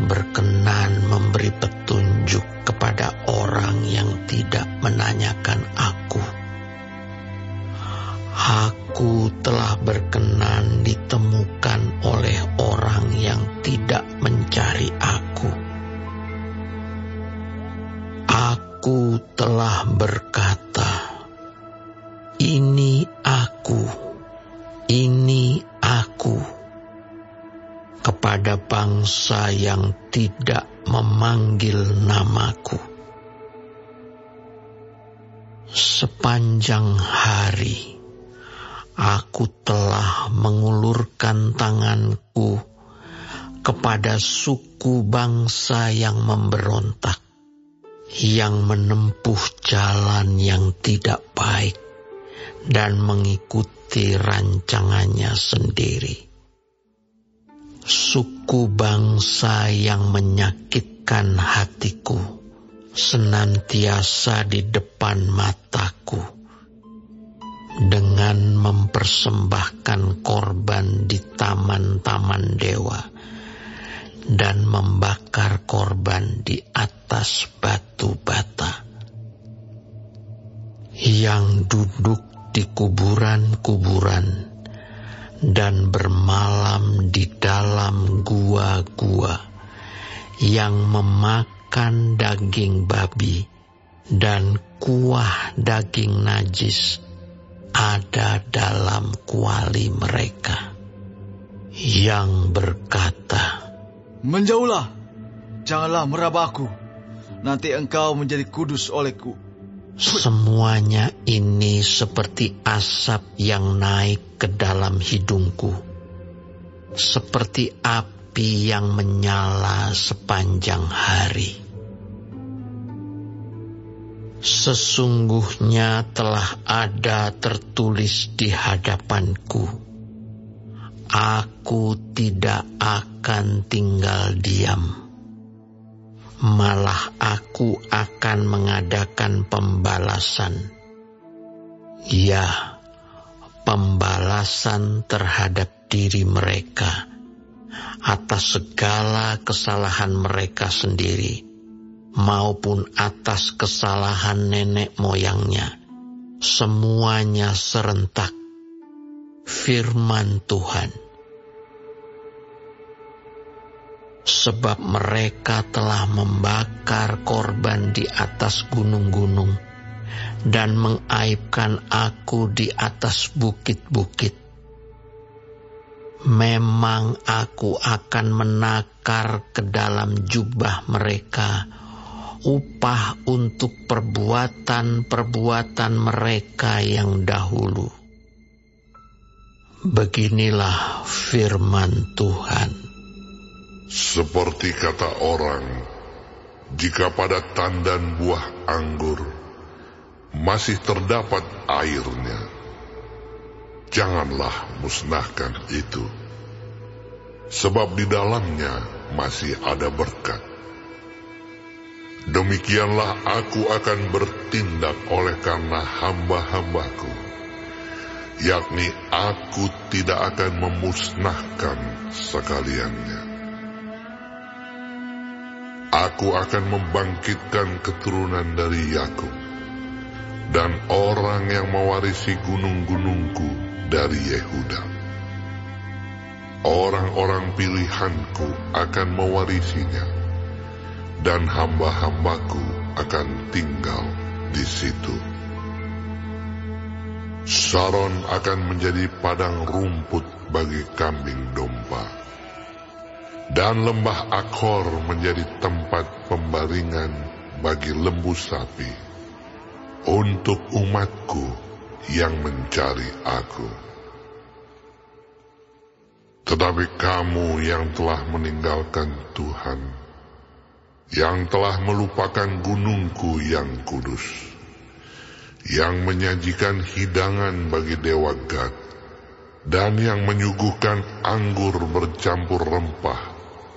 berkenan memberi petunjuk kepada orang yang tidak menanyakan aku. Aku telah berkenan ditemukan oleh orang yang tidak mencari aku. Aku telah berkata, ini aku, kepada bangsa yang tidak memanggil namaku. Sepanjang hari, aku telah mengulurkan tanganku kepada suku bangsa yang memberontak, yang menempuh jalan yang tidak baik dan mengikuti rancangannya sendiri. Suku bangsa yang menyakitkan hatiku senantiasa di depan mataku, dengan mempersembahkan korban di taman-taman dewa dan membakar korban di atas batu bata, yang duduk di kuburan-kuburan dan bermalam di dalam gua-gua, yang memakan daging babi dan kuah daging najis ada dalam kuali mereka, yang berkata, menjauhlah, janganlah meraba aku, nanti engkau menjadi kudus olehku. Semuanya ini seperti asap yang naik ke dalam hidungku, seperti api yang menyala sepanjang hari. Sesungguhnya telah ada tertulis di hadapanku, aku tidak akan tinggal diam. Malah aku akan mengadakan pembalasan. Ya, pembalasan terhadap diri mereka atas segala kesalahan mereka sendiri, maupun atas kesalahan nenek moyangnya. Semuanya serentak. Firman Tuhan. Sebab mereka telah membakar korban di atas gunung-gunung dan mengaibkan aku di atas bukit-bukit. Memang aku akan menakar ke dalam jubah mereka upah untuk perbuatan-perbuatan mereka yang dahulu. Beginilah firman Tuhan. Seperti kata orang, jika pada tandan buah anggur masih terdapat airnya, janganlah musnahkan itu, sebab di dalamnya masih ada berkat. Demikianlah aku akan bertindak oleh karena hamba-hambaku, yakni aku tidak akan memusnahkan sekaliannya. Aku akan membangkitkan keturunan dari Yakub, dan orang yang mewarisi gunung-gunungku dari Yehuda. Orang-orang pilihanku akan mewarisinya, dan hamba-hambaku akan tinggal di situ. Saron akan menjadi padang rumput bagi kambing domba, dan lembah Akor menjadi tempat pembaringan bagi lembu sapi, untuk umatku yang mencari aku. Tetapi kamu yang telah meninggalkan Tuhan, yang telah melupakan gunungku yang kudus, yang menyajikan hidangan bagi dewa Gad, dan yang menyuguhkan anggur bercampur rempah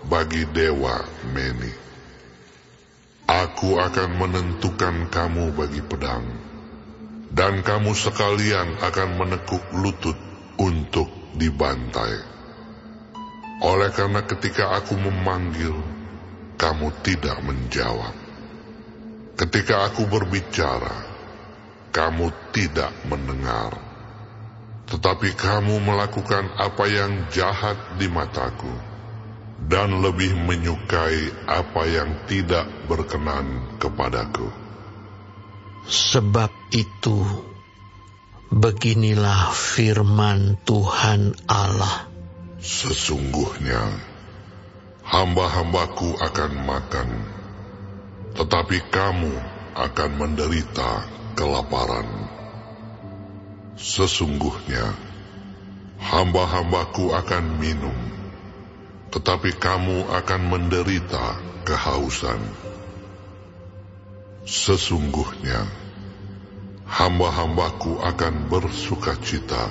bagi dewa Meni. Aku akan menentukan kamu bagi pedang, dan kamu sekalian akan menekuk lutut untuk dibantai. Oleh karena ketika aku memanggil, kamu tidak menjawab. Ketika aku berbicara, kamu tidak mendengar. Tetapi kamu melakukan apa yang jahat di mataku, dan lebih menyukai apa yang tidak berkenan kepadaku. Sebab itu, beginilah firman Tuhan Allah. Sesungguhnya, hamba-hambaku akan makan, tetapi kamu akan menderita kelaparan. Sesungguhnya, hamba-hambaku akan minum, tetapi kamu akan menderita kehausan. Sesungguhnya, hamba-hambaku akan bersukacita,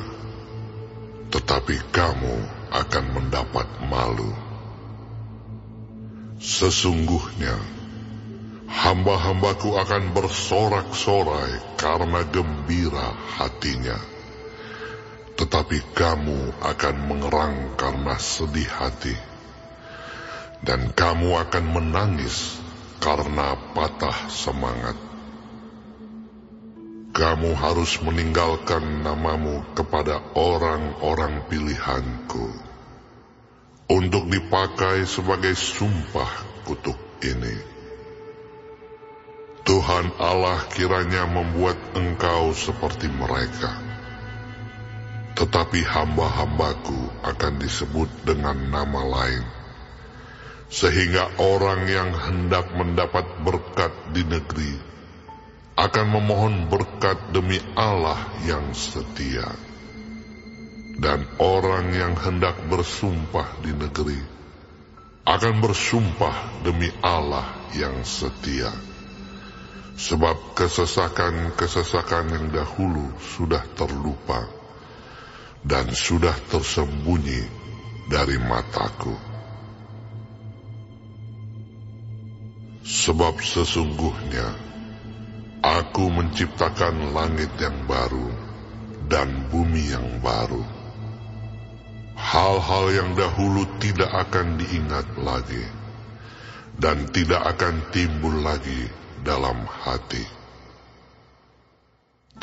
tetapi kamu akan mendapat malu. Sesungguhnya, hamba-hambaku akan bersorak-sorai karena gembira hatinya, tetapi kamu akan mengerang karena sedih hati, dan kamu akan menangis karena patah semangat. Kamu harus meninggalkan namamu kepada orang-orang pilihanku, untuk dipakai sebagai sumpah kutuk ini. Tuhan Allah kiranya membuat engkau seperti mereka, tetapi hamba-hambaku akan disebut dengan nama lain, sehingga orang yang hendak mendapat berkat di negeri akan memohon berkat demi Allah yang setia, dan orang yang hendak bersumpah di negeri akan bersumpah demi Allah yang setia. Sebab kesesakan-kesesakan yang dahulu sudah terlupa dan sudah tersembunyi dari mataku. Sebab sesungguhnya aku menciptakan langit yang baru dan bumi yang baru. Hal-hal yang dahulu tidak akan diingat lagi, dan tidak akan timbul lagi dalam hati.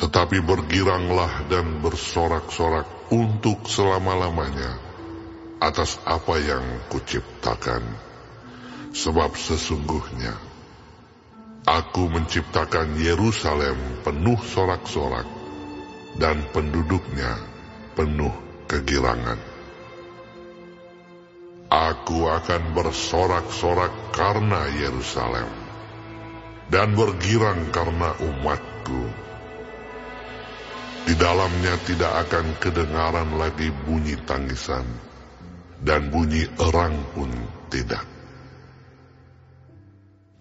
Tetapi bergiranglah dan bersorak-sorak untuk selama-lamanya atas apa yang kuciptakan. Sebab sesungguhnya aku menciptakan Yerusalem penuh sorak-sorak, dan penduduknya penuh kegirangan. Aku akan bersorak-sorak karena Yerusalem, dan bergirang karena umatku. Di dalamnya tidak akan kedengaran lagi bunyi tangisan, dan bunyi erang pun tidak.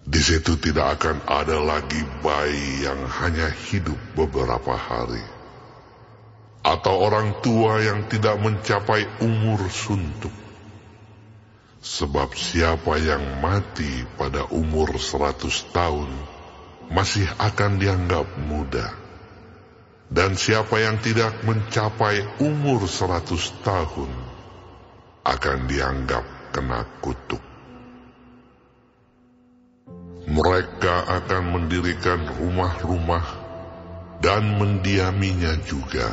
Di situ tidak akan ada lagi bayi yang hanya hidup beberapa hari, atau orang tua yang tidak mencapai umur suntuk. Sebab siapa yang mati pada umur 100 tahun masih akan dianggap muda, dan siapa yang tidak mencapai umur 100 tahun akan dianggap kena kutuk. Mereka akan mendirikan rumah-rumah dan mendiaminya juga.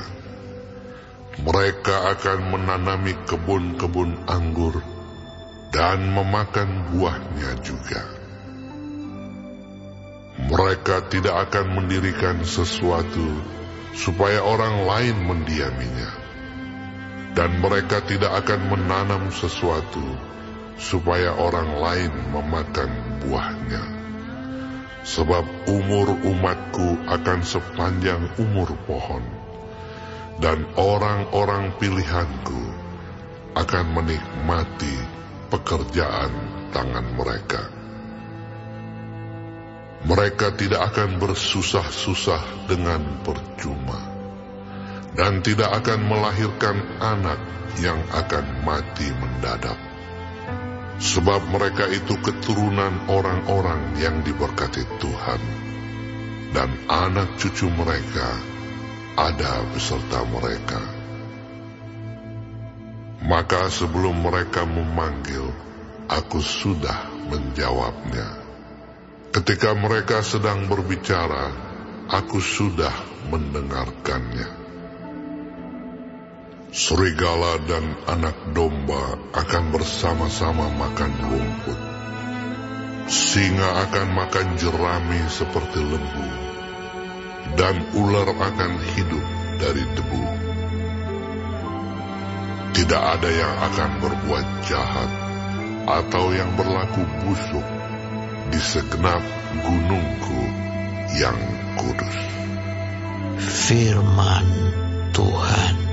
Mereka akan menanami kebun-kebun anggur dan memakan buahnya juga. Mereka tidak akan mendirikan sesuatu supaya orang lain mendiaminya, dan mereka tidak akan menanam sesuatu supaya orang lain memakan buahnya. Sebab umur umatku akan sepanjang umur pohon, dan orang-orang pilihanku akan menikmati pekerjaan tangan mereka. Mereka tidak akan bersusah-susah dengan percuma, dan tidak akan melahirkan anak yang akan mati mendadak. Sebab mereka itu keturunan orang-orang yang diberkati Tuhan, dan anak cucu mereka ada beserta mereka. Maka sebelum mereka memanggil, aku sudah menjawabnya. Ketika mereka sedang berbicara, aku sudah mendengarkannya. Serigala dan anak domba akan bersama-sama makan rumput. Singa akan makan jerami seperti lembu, dan ular akan hidup dari debu. Tidak ada yang akan berbuat jahat atau yang berlaku busuk di segenap gunungku yang kudus. Firman Tuhan.